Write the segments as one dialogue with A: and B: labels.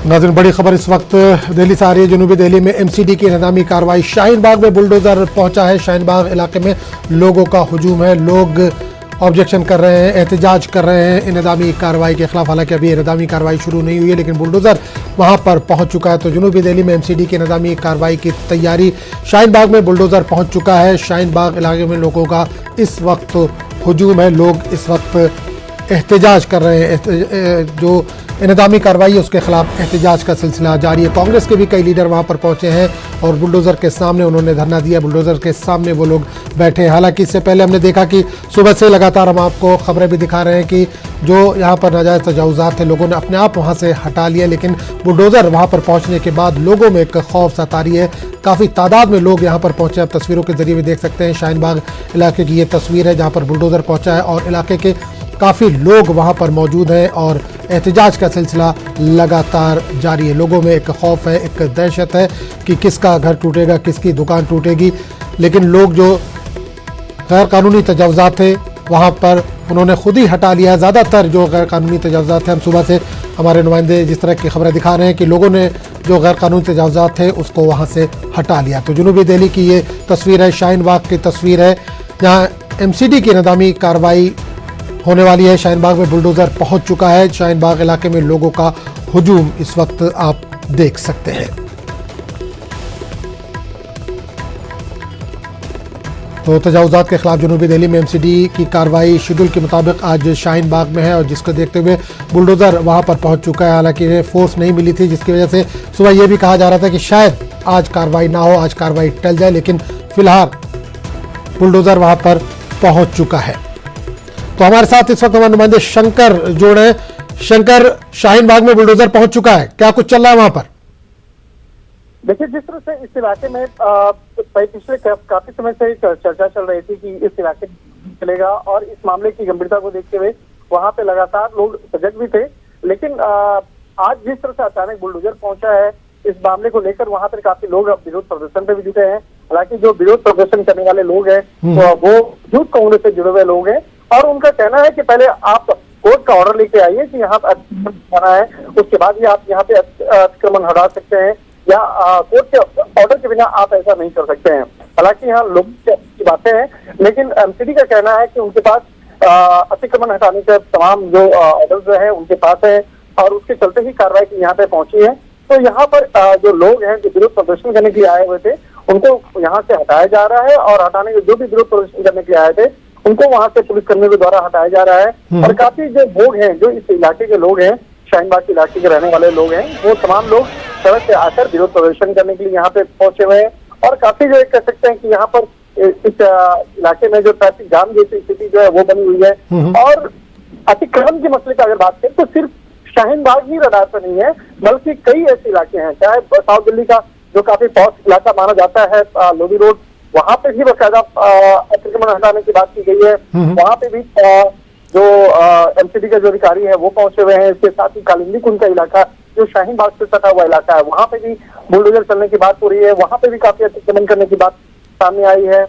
A: नाज़रीन, बड़ी खबर इस वक्त दिल्ली से आ रही है। जनूबी दिल्ली में एमसीडी की इंतजामी कार्रवाई। शाहीन बाग में बुलडोजर पहुंचा है। शाहीन बाग इलाके में लोगों का हुजूम है। लोग ऑब्जेक्शन कर रहे हैं, एहतजाज कर रहे हैं इंतजामी कार्रवाई के खिलाफ। हालांकि अभी इंतजामी कार्रवाई शुरू नहीं हुई है, लेकिन बुलडोजर वहां पर पहुंच चुका है। तो जनूबी दिल्ली में एमसीडी की इंतजामी कार्रवाई की तैयारी। शाहीन बाग में बुलडोजर पहुंच चुका है। शाहीन बाग इलाके में लोगों का इस वक्त हुजूम है। लोग इस वक्त एहतजाज कर रहे हैं। जो इंतजामी कार्रवाई है उसके खिलाफ एहतजाज का सिलसिला जारी है। कांग्रेस के भी कई लीडर वहां पर पहुंचे हैं और बुलडोजर के सामने उन्होंने धरना दिया। बुलडोजर के सामने वो लोग बैठे हैं। हालांकि इससे पहले हमने देखा कि सुबह से लगातार हम आपको खबरें भी दिखा रहे हैं कि जो यहाँ पर नाजायज़ तजावुज़ात थे लोगों ने अपने आप वहाँ से हटा लिया, लेकिन बुलडोजर वहाँ पर पहुँचने के बाद लोगों में एक खौफ सता रही है। काफ़ी तादाद में लोग यहाँ पर पहुँचे। आप तस्वीरों के जरिए भी देख सकते हैं। शाहीन बाग इलाके की ये तस्वीर है जहाँ पर बुलडोजर पहुँचा है और इलाके के काफ़ी लोग वहाँ पर मौजूद हैं और एहतजाज का सिलसिला लगातार जारी है। लोगों में एक खौफ है, एक दहशत है कि किसका घर टूटेगा, किसकी दुकान टूटेगी। लेकिन लोग जो गैर कानूनी तजावुज़ात थे वहाँ पर उन्होंने खुद ही हटा लिया। ज़्यादातर जो गैर कानूनी तजावुज़ात थे, हम सुबह से हमारे नुमाइंदे जिस तरह की खबरें दिखा रहे हैं कि लोगों ने जो गैर कानूनी तजावुज़ात थे उसको वहाँ से हटा लिया। तो जनूबी दिल्ली की ये तस्वीर है, शाहीन बाग की तस्वीर है जहाँ एमसीडी की इंतजामी कार्रवाई होने वाली है। शाहीन बाग में बुलडोजर पहुंच चुका है। शाहीन बाग इलाके में लोगों का हुजूम इस वक्त आप देख सकते हैं। तो तजावुज़ात के खिलाफ जनूबी दिल्ली में एमसीडी की कार्रवाई शेड्यूल के मुताबिक आज शाहीन बाग में है और जिसको देखते हुए बुलडोजर वहां पर पहुंच चुका है। हालांकि फोर्स नहीं मिली थी, जिसकी वजह से सुबह यह भी कहा जा रहा था कि शायद आज कार्रवाई ना हो, आज कार्रवाई टल जाए, लेकिन फिलहाल बुलडोजर वहां पर पहुंच चुका है। तो हमारे साथ इस वक्त हमारे नुमाइंदे शंकर जोड़े। शंकर, शाहीन बाग में बुलडोजर पहुंच चुका है, क्या कुछ चल रहा है वहां पर?
B: देखिए, जिस तरह से इस इलाके में पिछले काफी समय से चर्चा चल रही थी कि इस इलाके में चलेगा और इस मामले की गंभीरता को देखते हुए वहां पे लगातार लोग सजग भी थे, लेकिन आज जिस तरह से अचानक बुलडोजर पहुंचा है इस मामले को लेकर वहां पर काफी लोग अब विरोध प्रदर्शन पे भी जुटे हैं। हालांकि जो विरोध प्रदर्शन करने वाले लोग हैं तो वो यूथ कांग्रेस से जुड़े हुए लोग हैं और उनका कहना है कि पहले आप कोर्ट का ऑर्डर लेके आइए कि यहाँ पर अतिक्रमण हटाना है, उसके बाद ही आप यहाँ पे अतिक्रमण हटा सकते हैं या कोर्ट के ऑर्डर के बिना आप ऐसा नहीं कर सकते हैं। हालांकि यहाँ लोगों की बातें हैं, लेकिन एमसीडी का कहना है कि उनके पास अतिक्रमण हटाने के तमाम जो ऑर्डर जो है उनके पास है और उसके चलते ही कार्रवाई की यहाँ पे पहुंची है। तो यहाँ पर जो लोग हैं जो विरोध प्रदर्शन करने के लिए आए हुए थे उनको यहाँ से हटाया जा रहा है और हटाने के जो भी विरोध प्रदर्शन करने के लिए आए थे उनको वहां से पुलिसकर्मियों के द्वारा हटाया जा रहा है। और काफी जो लोग हैं जो इस इलाके के लोग हैं, शाहीन बाग के इलाके के रहने वाले लोग हैं, वो तमाम लोग सड़क से आकर विरोध प्रदर्शन करने के लिए यहाँ पे पहुंचे हुए हैं और काफी जो कह सकते हैं कि यहाँ पर इस इलाके में जो ट्रैफिक जाम जैसी स्थिति जो है वो बनी हुई है। और अतिक्रमण के मसले की अगर बात करें तो सिर्फ शाहीन बाग ही रडार पर नहीं है, बल्कि कई ऐसे इलाके हैं, चाहे साउथ दिल्ली का जो काफी पॉश इलाका माना जाता है लोधी रोड, वहां पे भी बाकायदा अतिक्रमण हटाने की बात की गई है। वहां पे भी जो एमसीडी का जो अधिकारी है वो पहुंचे हुए हैं। इसके साथ ही कालिंदी कुंड का इलाका जो शाहीन बाग से सटा हुआ इलाका है वहां पे भी बुलडोजर चलने की बात हो रही है। वहां पे भी काफी अतिक्रमण करने की बात सामने आई है।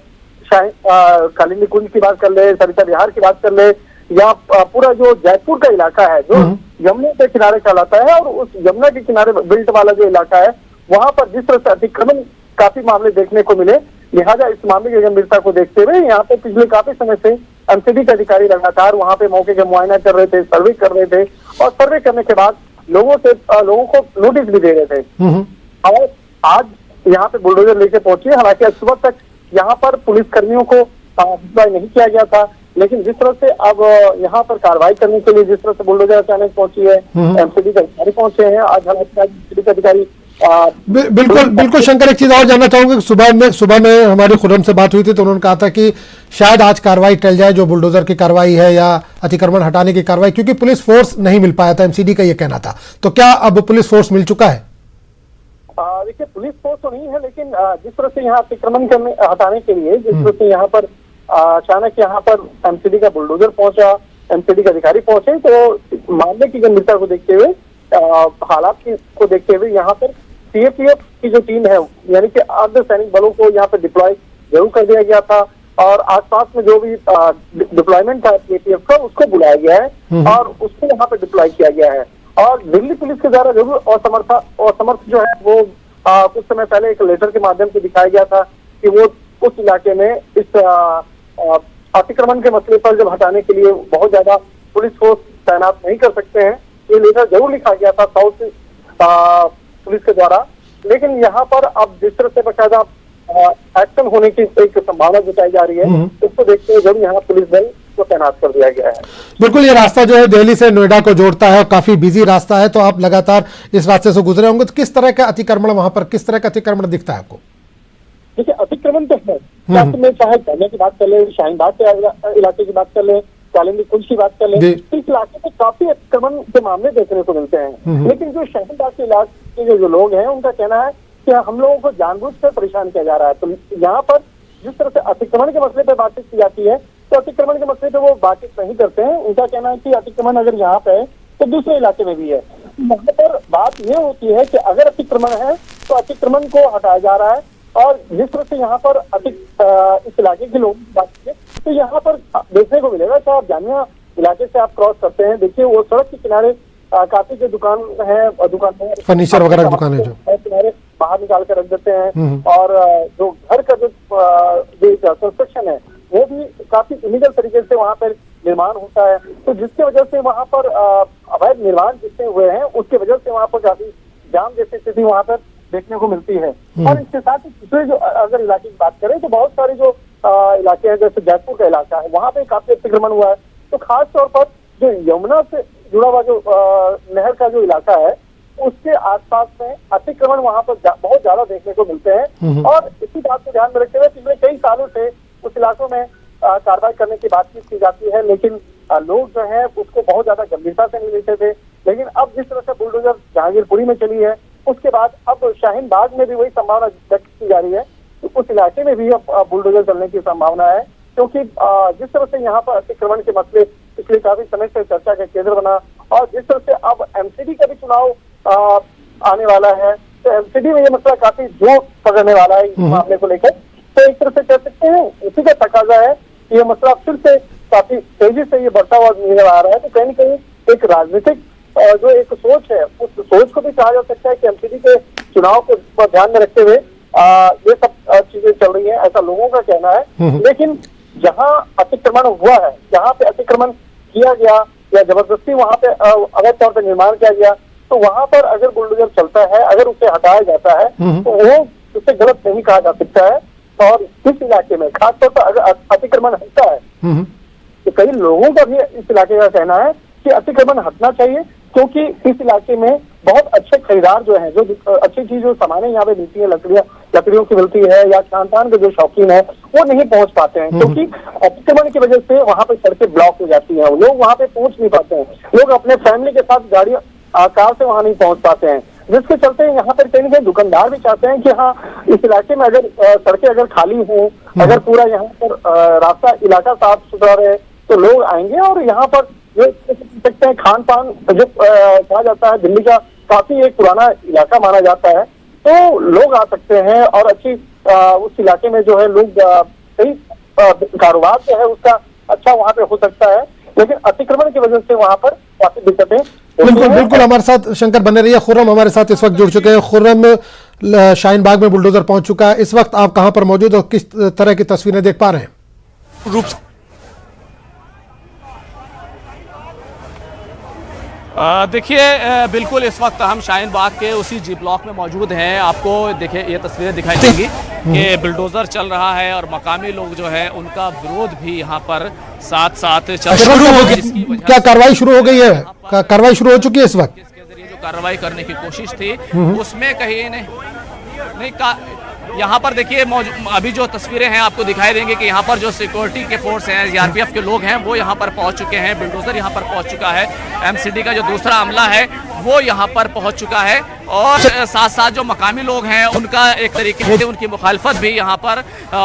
B: कालिंदी कुंड की बात कर ले, सरिता विहार की बात कर ले या पूरा जो जयपुर का इलाका है जो यमुना के किनारे कहलाता है और उस यमुना के किनारे बेल्ट वाला जो इलाका है वहां पर जिस तरह से अतिक्रमण काफी मामले देखने को मिले, लिहाजा इस मामले की गंभीरता को देखते हुए यहाँ पे पिछले काफी समय से एमसीडी के अधिकारी लगातार वहाँ पे मौके का मुआयना कर रहे थे, सर्वे कर रहे थे और सर्वे करने के बाद लोगों को नोटिस भी दे रहे थे। और आज यहाँ पे बुलडोजर लेके पहुंचे। हालांकि आज सुबह तक यहाँ पर पुलिस कर्मियों को डिप्लॉय नहीं किया गया था, लेकिन जिस तरह से अब यहाँ पर कार्रवाई करने के लिए जिस तरह से बुलडोजर अचानक पहुंची है, एमसीडी के अधिकारी पहुंचे हैं। आज एमसीडी के अधिकारी
A: बिल्कुल शंकर, एक चीज और जानना चाहूंगा। सुबह में हमारी खुरम से बात हुई थी तो उन्होंने कहा था कि शायद आज कार्रवाई टल जाए, जो बुलडोजर की कार्रवाई है या अतिक्रमण हटाने की कार्रवाई, क्योंकि पुलिस फोर्स नहीं मिल पाया था। एमसीडी का ये कहना था। तो क्या अब पुलिस फोर्स मिल चुका है?
B: देखिए, पुलिस फोर्स तो नहीं है, लेकिन जिस तरह से यहाँ अतिक्रमण हटाने के लिए जिस तरह से यहाँ पर अचानक यहाँ पर एमसीडी का बुलडोजर पहुंचा, एमसीडी के अधिकारी पहुंचे, तो मामले की गंभीरता को देखते हुए हालात को देखते हुए यहाँ पर सीएपीएफ की जो टीम है यानी कि अर्ध सैनिक बलों को यहाँ पर डिप्लॉय जरूर कर दिया गया था और आसपास में जो भी डिप्लॉयमेंट था सीएपीएफ का उसको बुलाया गया है और उसको यहाँ पे डिप्लॉय किया गया है। और दिल्ली पुलिस के द्वारा जरूर असमर्थ जो है वो कुछ समय पहले एक लेटर के माध्यम से दिखाया गया था कि वो उस इलाके में इस अतिक्रमण के मसले पर जब हटाने के लिए बहुत ज्यादा पुलिस फोर्स तैनात नहीं कर सकते हैं। ये लेटर जरूर लिखा गया था साउथ पुलिस के द्वारा, लेकिन यहाँ पर अब जिस तरह से बाकायदा एक्शन होने की एक संभावना जताई जा रही है, उसको देखते हुए जरूर यहाँ पुलिस बल को तैनात कर दिया गया है।
A: बिल्कुल, ये रास्ता जो है दिल्ली से नोएडा को जोड़ता है और काफी बिजी रास्ता है, तो आप लगातार इस रास्ते से गुजरे होंगे, तो किस तरह का अतिक्रमण वहां पर, किस तरह का अतिक्रमण दिखता है आपको?
B: देखिए, अतिक्रमण तो है, में चाहे कहने की बात कर ले, शाहीन बाग के इलाके की बात कर ले, कालिंदी कुंज की बात कर ले, तो इस इलाके में काफी अतिक्रमण के मामले देखने को मिलते हैं। लेकिन जो शाहीन बाग के इलाके के जो लोग हैं, उनका कहना है कि हम लोगों को जानबूझकर परेशान किया जा रहा है। तो यहाँ पर जिस तरह से अतिक्रमण के मसले पर बातचीत की जाती है, तो अतिक्रमण के मसले पे वो बातचीत नहीं करते हैं। उनका कहना है कि अतिक्रमण अगर यहाँ पे है तो दूसरे इलाके में भी है। यहाँ पर बात ये होती है कि अगर अतिक्रमण है तो अतिक्रमण को हटाया जा रहा है, और जिस तरह से यहाँ पर इस इलाके के लोग बात करें तो यहाँ पर देखने को मिलेगा कि आप जामिया इलाके से आप क्रॉस करते हैं, देखिए वो सड़क के किनारे काफी जो दुकान है,
A: फर्नीचर वगैरह दुकान है जो
B: किनारे बाहर निकाल कर रख देते हैं, और जो घर का जो कंस्ट्रक्शन है वो भी काफी इलीगल तरीके से वहाँ पर निर्माण होता है। तो जिसकी वजह से वहाँ पर अवैध निर्माण जिससे हुए हैं, उसकी वजह से वहाँ पर काफी जाम जैसी स्थिति वहाँ पर देखने को मिलती है। और इसके साथ ही दूसरे जो अगर इलाके की बात करें तो बहुत सारे जो इलाके हैं, जैसे जयपुर का इलाका है, वहाँ पे काफी अतिक्रमण हुआ है। तो खास तौर पर जो यमुना से जुड़ा हुआ जो नहर का जो इलाका है, उसके आसपास में अतिक्रमण वहाँ पर बहुत ज्यादा देखने को मिलते हैं। और इसी बात को ध्यान में रखते हुए पिछले कई सालों से उस इलाकों में कार्रवाई करने की बातचीत की जाती है, लेकिन लोग जो है उसको बहुत ज्यादा गंभीरता से नहीं लेते थे। लेकिन अब जिस तरह से बुलडोजर जहांगीरपुरी में चली है, उसके बाद अब शाहीन बाग में भी वही संभावना व्यक्त की जा रही है कि उस इलाके में भी अब बुलडोजर चलने की संभावना है, क्योंकि जिस तरह से यहाँ पर अतिक्रमण के मसले पिछले काफी समय से चर्चा का केंद्र बना, और जिस तरह से अब एमसीडी का भी चुनाव आने वाला है, तो एमसीडी में ये मसला काफी जोर पकड़ने वाला है इस मामले को लेकर। तो एक तरह से कह सकते हैं उसी का तकाजा है कि ये मसला फिर से काफी तेजी से ये बढ़ता हुआ नजर आ रहा है। तो कहीं न कहीं एक राजनीतिक जो एक सोच है, उस सोच को भी कहा जा सकता है कि एमसीडी के चुनाव को पर ध्यान में रखते हुए ये सब चीजें चल रही हैं, ऐसा लोगों का कहना है। लेकिन जहां अतिक्रमण हुआ है, जहां पे अतिक्रमण किया गया या जबरदस्ती वहां पे अवैध तौर पर निर्माण किया गया, तो वहां पर अगर बुलडोजर चलता है, अगर उसे हटाया जाता है, तो वो उसे गलत नहीं कहा जा सकता है। और इस इलाके में खासतौर पर अगर अतिक्रमण हटता है, तो कई लोगों का भी इस इलाके का कहना है कि अतिक्रमण हटना चाहिए, क्योंकि इस इलाके में बहुत अच्छे खरीदार जो हैं, जो अच्छी चीज जो सामानें यहाँ पे मिलती है, लकड़ियों की मिलती है, या खान पान के जो शौकीन है, वो नहीं पहुंच पाते हैं, क्योंकि अतिक्रमण की वजह से वहाँ पे सड़कें ब्लॉक हो जाती हैं, लोग वहाँ पे पहुंच नहीं पाते हैं, लोग अपने फैमिली के साथ गाड़ियां कार से वहाँ नहीं पहुंच पाते हैं, जिसके चलते यहाँ पर कहीं कहीं दुकानदार भी चाहते हैं कि हाँ, इस इलाके में अगर सड़कें अगर खाली हो, अगर पूरा यहाँ पर रास्ता इलाका साफ सुथरा रहे, तो लोग आएंगे। और यहाँ पर जो सकते हैं खान पान जो कहा जाता है, दिल्ली का काफी एक पुराना इलाका माना जाता है, तो लोग आ सकते हैं और अच्छी उस इलाके में जो है लोग कई कारोबार जो है उसका अच्छा वहाँ पे हो सकता है। लेकिन अतिक्रमण की वजह से वहाँ पर काफी दिक्कतें।
A: बिल्कुल बिल्कुल, हमारे साथ शंकर बने रहिए। खुर्रम हमारे साथ इस वक्त जुड़ चुके हैं। खुर्रम, शाहीन बाग में बुलडोजर पहुंच चुका है, इस वक्त आप कहां पर मौजूद और किस तरह की तस्वीरें देख पा रहे हैं?
C: रूप देखिए, बिल्कुल इस वक्त हम शाहीन बाग के उसी जी ब्लॉक में मौजूद हैं। आपको देखिए ये तस्वीरें दिखाई देंगी कि बुलडोजर चल रहा है और मकामी लोग जो है उनका विरोध भी यहाँ पर साथ साथ
A: शुरू हो गई। क्या कार्रवाई शुरू हो गई है? कार्रवाई शुरू हो चुकी है इस वक्त?
C: इसके जरिए जो कार्रवाई करने की कोशिश थी उसमें कहीं नहीं यहाँ पर देखिए अभी जो तस्वीरें हैं आपको दिखाई देंगे कि यहाँ पर जो सिक्योरिटी के फोर्स हैं, सीआरपीएफ के लोग हैं, वो यहाँ पर पहुँच चुके हैं। बुलडोजर यहाँ पर पहुँच चुका है। एमसीडी का जो दूसरा अमला है वो यहाँ पर पहुँच चुका है, और साथ साथ जो मकामी लोग हैं उनका एक तरीके से उनकी मुखालफत भी यहाँ पर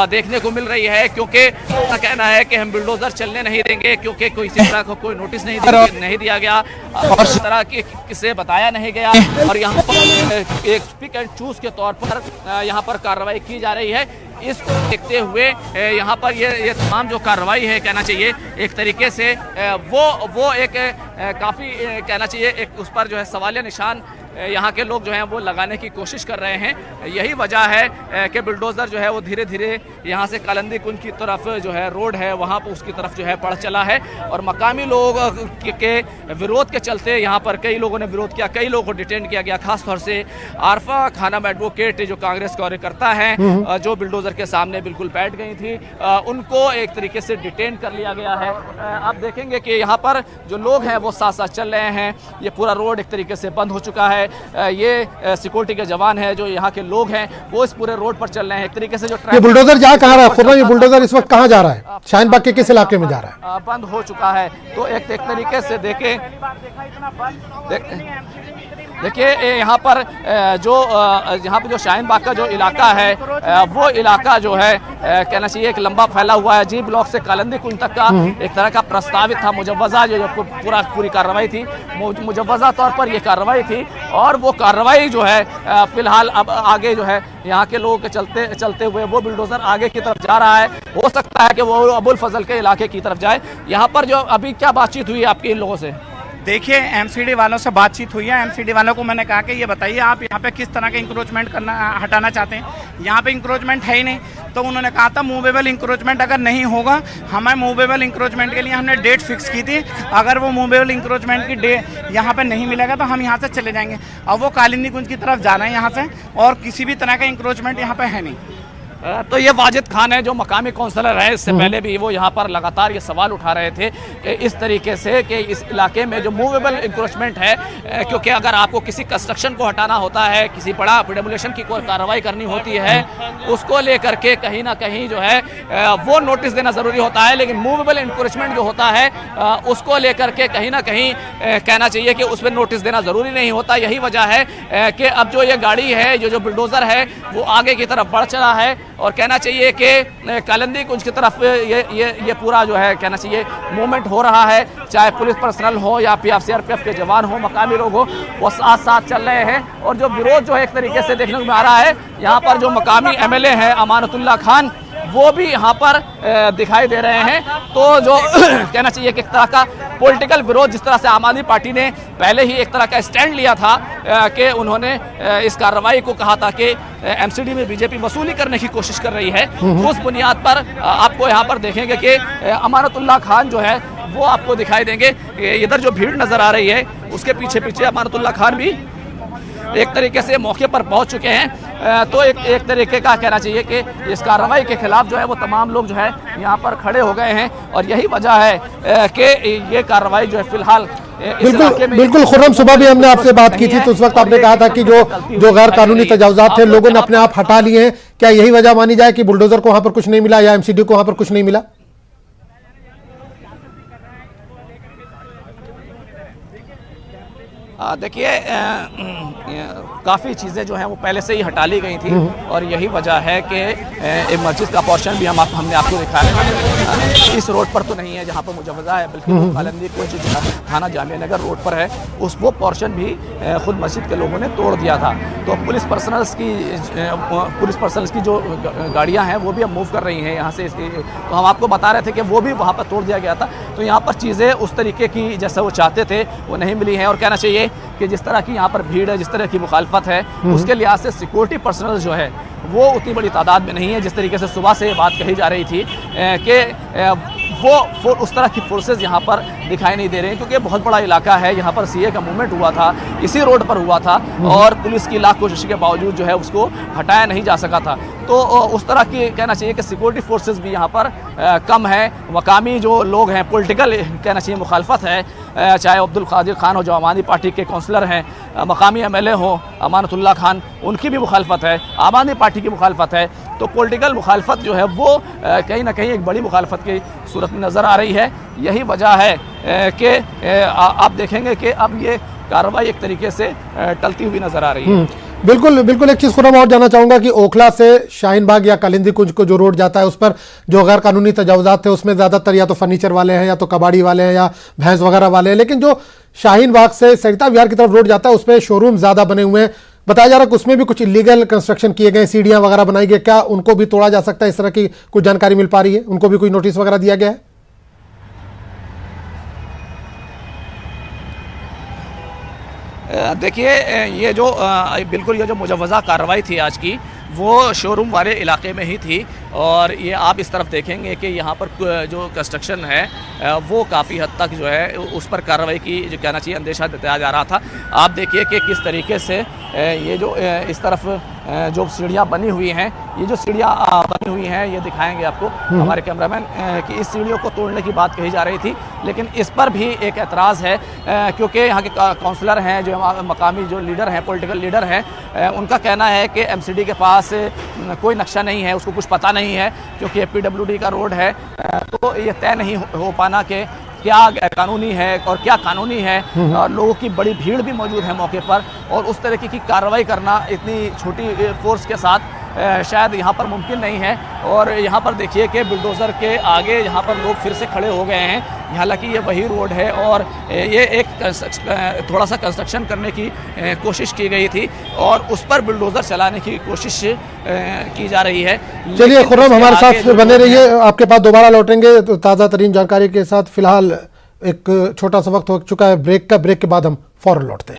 C: देखने को मिल रही है, क्योंकि उनका कहना है कि हम बुलडोजर चलने नहीं देंगे, क्योंकि कोई इसी तरह का कोई नोटिस नहीं दिया गया और इस तरह की किसे बताया नहीं गया, और यहाँ पर एक पिक एंड चूज के तौर पर यहाँ पर कार्रवाई की जा रही है। इसको देखते हुए यहाँ पर ये तमाम जो कार्रवाई है कहना चाहिए एक तरीके से वो एक काफ़ी कहना चाहिए एक उस पर जो है सवालिया निशान यहाँ के लोग जो हैं वो लगाने की कोशिश कर रहे हैं। यही वजह है कि बुलडोज़र जो है वो धीरे धीरे यहाँ से कालिंदी कुंज की तरफ जो है रोड है वहाँ पर उसकी तरफ जो है बढ़ चला है और मकामी लोग के विरोध के चलते यहाँ पर कई लोगों ने विरोध किया, कई लोगों को डिटेन किया गया। खासतौर से आरफा खानम एडवोकेट जो कांग्रेस कार्यकर्ता हैं जो बुलडोज़र के सामने बिल्कुल बैठ गई थी, उनको एक तरीके से डिटेन कर लिया गया है। आप देखेंगे कि यहाँ पर जो लोग हैं वो साथ साथ चल रहे हैं। ये पूरा रोड एक तरीके से बंद हो चुका है। ये सिक्योरिटी के जवान हैं जो यहाँ के लोग हैं वो इस पूरे रोड पर चल रहे हैं। एक तरीके से जो
A: ये बुलडोजर जा कहाँ रहा है खुर्रम, ये बुलडोजर इस वक्त कहाँ जा रहा है? शाहीन बाग के किस इलाके में जा रहा है?
C: बंद हो चुका है। तो एक तरीके से देखिए यहाँ पर जो शाहीन बाग का जो इलाका है वो इलाका जो है कहना चाहिए एक लंबा फैला हुआ है। जी ब्लॉक से कालिंदी कुंज तक का एक तरह का प्रस्तावित था मुजव्वजा जो पूरी कार्रवाई थी, मुजव्वजा तौर पर ये कार्रवाई थी और वो कार्रवाई जो है फिलहाल अब आगे जो है यहाँ के लोगों के चलते हुए वो बुलडोजर आगे की तरफ जा रहा है। हो सकता है कि वो अबुल फजल के इलाके की तरफ जाए। यहाँ पर जो अभी क्या बातचीत हुई है आपकी इन लोगों से?
D: देखिए एमसीडी वालों से बातचीत हुई है। एमसीडी वालों को मैंने कहा कि ये बताइए आप यहाँ पे किस तरह का इंक्रोचमेंट हटाना चाहते हैं। यहाँ पे इंक्रोचमेंट है ही नहीं। तो उन्होंने कहा था मूवेबल इंक्रोचमेंट अगर नहीं होगा, हमें मूवेबल इंक्रोचमेंट के लिए हमने डेट फिक्स की थी, अगर वो मूवेबल इंक्रोचमेंट की डेट यहाँ पे नहीं मिलेगा तो हम यहाँ से चले जाएंगे। अब वो कालिंदी कुंज की तरफ जा रहे हैं यहाँ से और किसी भी तरह का इंक्रोचमेंट यहाँ पे है नहीं।
C: तो ये वाजिद खान है जो मकामी काउंसलर है, इससे पहले भी वो यहाँ पर लगातार ये सवाल उठा रहे थे कि इस तरीके से कि इस इलाके में जो मूवेबल इंक्रोचमेंट है, क्योंकि अगर आपको किसी कंस्ट्रक्शन को हटाना होता है, किसी बड़ा डिमोलिशन की कोई कार्रवाई करनी होती है, उसको लेकर के कहीं ना कहीं जो है वो नोटिस देना ज़रूरी होता है। लेकिन मूवेबल इंक्रोचमेंट जो होता है उसको लेकर के कहीं ना कहीं कहना चाहिए कि उसमें नोटिस देना ज़रूरी नहीं होता। यही वजह है कि अब जो ये गाड़ी है जो बुलडोज़र है वो आगे की तरफ बढ़ चला है और कहना चाहिए कि कालिंदी कुंज की तरफ ये पूरा जो है कहना चाहिए मूवमेंट हो रहा है। चाहे पुलिस पर्सनल हो या सीआरपीएफ के जवान हो, मकामी लोग हो, वो साथ साथ चल रहे हैं। और जो विरोध जो है एक तरीके से देखने को आ रहा है, यहाँ पर जो मकामी एमएलए हैं अमानतुल्लाह खान वो भी यहाँ पर दिखाई दे रहे हैं। तो जो कहना चाहिए कि एक तरह का पॉलिटिकल विरोध, जिस तरह से आम आदमी पार्टी ने पहले ही एक तरह का स्टैंड लिया था कि उन्होंने इस कार्रवाई को कहा था कि एमसीडी में बीजेपी वसूली करने की कोशिश कर रही है, उस बुनियाद पर आपको यहाँ पर देखेंगे कि अमानतुल्लाह खान जो है वो आपको दिखाई देंगे। इधर जो भीड़ नजर आ रही है उसके पीछे पीछे अमानतुल्लाह खान भी एक तरीके से मौके पर पहुंच चुके हैं। तो एक तरीके का कहना चाहिए कि इस कार्रवाई के खिलाफ जो है वो तमाम लोग जो है यहाँ पर खड़े हो गए हैं और यही वजह है कि ये कार्रवाई जो है फिलहाल
A: बिल्कुल खुर्रम, सुबह भी हमने आपसे बात की थी तो उस वक्त आपने कहा था कि जो गैर कानूनी तजावुजात थे लोगों ने अपने आप हटा लिए हैं। क्या यही वजह मानी जाए कि बुलडोजर को वहां पर कुछ नहीं मिला या एमसीडी को वहां पर कुछ नहीं मिला?
C: देखिए काफ़ी चीज़ें जो हैं वो पहले से ही हटा ली गई थी और यही वजह है कि एक मस्जिद का पोर्शन भी हमने आपको दिखाया है। इस रोड पर तो नहीं है जहाँ पर मुजव्वजा है, बल्कि वो कालिंदी कुंज थाना जामिया नगर रोड पर है। वो पोर्शन भी खुद मस्जिद के लोगों ने तोड़ दिया था। तो पुलिस पर्सनल्स की जो गाड़ियाँ हैं वो भी अब मूव कर रही हैं यहाँ से। तो हम आपको बता रहे थे कि वो भी वहाँ पर तोड़ दिया गया था। तो यहाँ पर चीज़ें उस तरीके की जैसे वो चाहते थे वो नहीं मिली हैं। और कहना चाहिए कि जिस तरह की यहाँ पर भीड़ है, जिस तरह की मुखालफत है, उसके लिहाज से सिक्योरिटी पर्सनल जो है वो उतनी बड़ी तादाद में नहीं है जिस तरीके से सुबह से बात कही जा रही थी कि वो उस तरह की फोर्सेस यहाँ पर दिखाई नहीं दे रहे हैं। क्योंकि बहुत बड़ा इलाका है, यहाँ पर सीए का मूवमेंट हुआ था, इसी रोड पर हुआ था और पुलिस की लाख कोशिश के बावजूद जो है उसको हटाया नहीं जा सका था। तो उस तरह की कहना चाहिए कि सिक्योरिटी फोर्सेस भी यहाँ पर कम है। मकामी जो लोग हैं, पॉलिटिकल कहना चाहिए मुखालफत है, चाहे अब्दुल कादिर खान हो जो आम आदमी पार्टी के काउंसलर हैं, मकामी एमएलए हो अमानतुल्लाह खान, उनकी भी मुखालफत है, आम आदमी पार्टी की मुखालफत है। तो पॉलिटिकल मुखालफत जो है वो कहीं ना कहीं एक बड़ी मुखालफत की सूरत में नज़र आ रही है। यही वजह है कि आप देखेंगे कि अब ये कार्रवाई एक तरीके से टलती हुई नज़र आ रही है।
A: बिल्कुल एक चीज़ खुर्रम और जानना चाहूँगा कि ओखला से शाहीन बाग या कालिंदी कुंज को जो रोड जाता है उस पर जो गैर कानूनी तजावुजात थे उसमें ज़्यादातर या तो फर्नीचर वाले हैं या तो कबाड़ी वाले हैं या भैंस वगैरह वाले हैं, लेकिन जो शाहीन बाग से सरिता विहार की तरफ रोड जाता है उस पर शोरूम ज़्यादा बने हुए हैं, बताया जा रहा है कि उसमें भी कुछ इलीगल कंस्ट्रक्शन किए गए, सीढ़ियां वगैरह बनाई गई, क्या उनको भी तोड़ा जा सकता है? इस तरह की कुछ जानकारी मिल पा रही है? उनको भी कोई नोटिस वगैरह दिया गया है?
C: देखिए ये जो बिल्कुल ये जो मुजव्वज़ा कार्रवाई थी आज की, वो शोरूम वाले इलाके में ही थी। और ये आप इस तरफ देखेंगे कि यहाँ पर जो कंस्ट्रक्शन है वो काफ़ी हद तक जो है उस पर कार्रवाई की जो कहना चाहिए अंदेशा जताया जा रहा था। आप देखिए कि किस तरीके से ये जो इस तरफ जो सीढ़ियाँ बनी हुई हैं, ये जो सीढ़ियाँ बनी हुई हैं ये दिखाएंगे आपको हमारे कैमरामैन कि इस सीढ़ियों को तोड़ने की बात कही जा रही थी, लेकिन इस पर भी एक एतराज़ है क्योंकि यहाँ के काउंसलर हैं, जो मकामी जो लीडर हैं, पॉलिटिकल लीडर हैं, उनका कहना है कि एमसीडी के पास कोई नक्शा नहीं है, उसको कुछ पता नहीं है क्योंकि पीडब्ल्यूडी का रोड है, तो ये तय नहीं हो पाना कि क्या कानूनी है और क्या कानूनी है। और लोगों की बड़ी भीड़ भी मौजूद है मौके पर, और उस तरीके की कार्रवाई करना इतनी छोटी फोर्स के साथ शायद यहाँ पर मुमकिन नहीं है। और यहाँ पर देखिए कि बुलडोज़र के आगे यहाँ पर लोग फिर से खड़े हो गए हैं, हालांकि ये वही रोड है और ये एक थोड़ा सा कंस्ट्रक्शन करने की कोशिश की गई थी और उस पर बुलडोज़र चलाने की कोशिश की जा रही है।
A: चलिए खुर्रम, हमारे साथ बने रहिए, आपके पास दोबारा लौटेंगे तो ताज़ा तरीन जानकारी के साथ। फिलहाल एक छोटा सा वक्त हो चुका है ब्रेक का, ब्रेक के बाद हम फौरन लौटते हैं।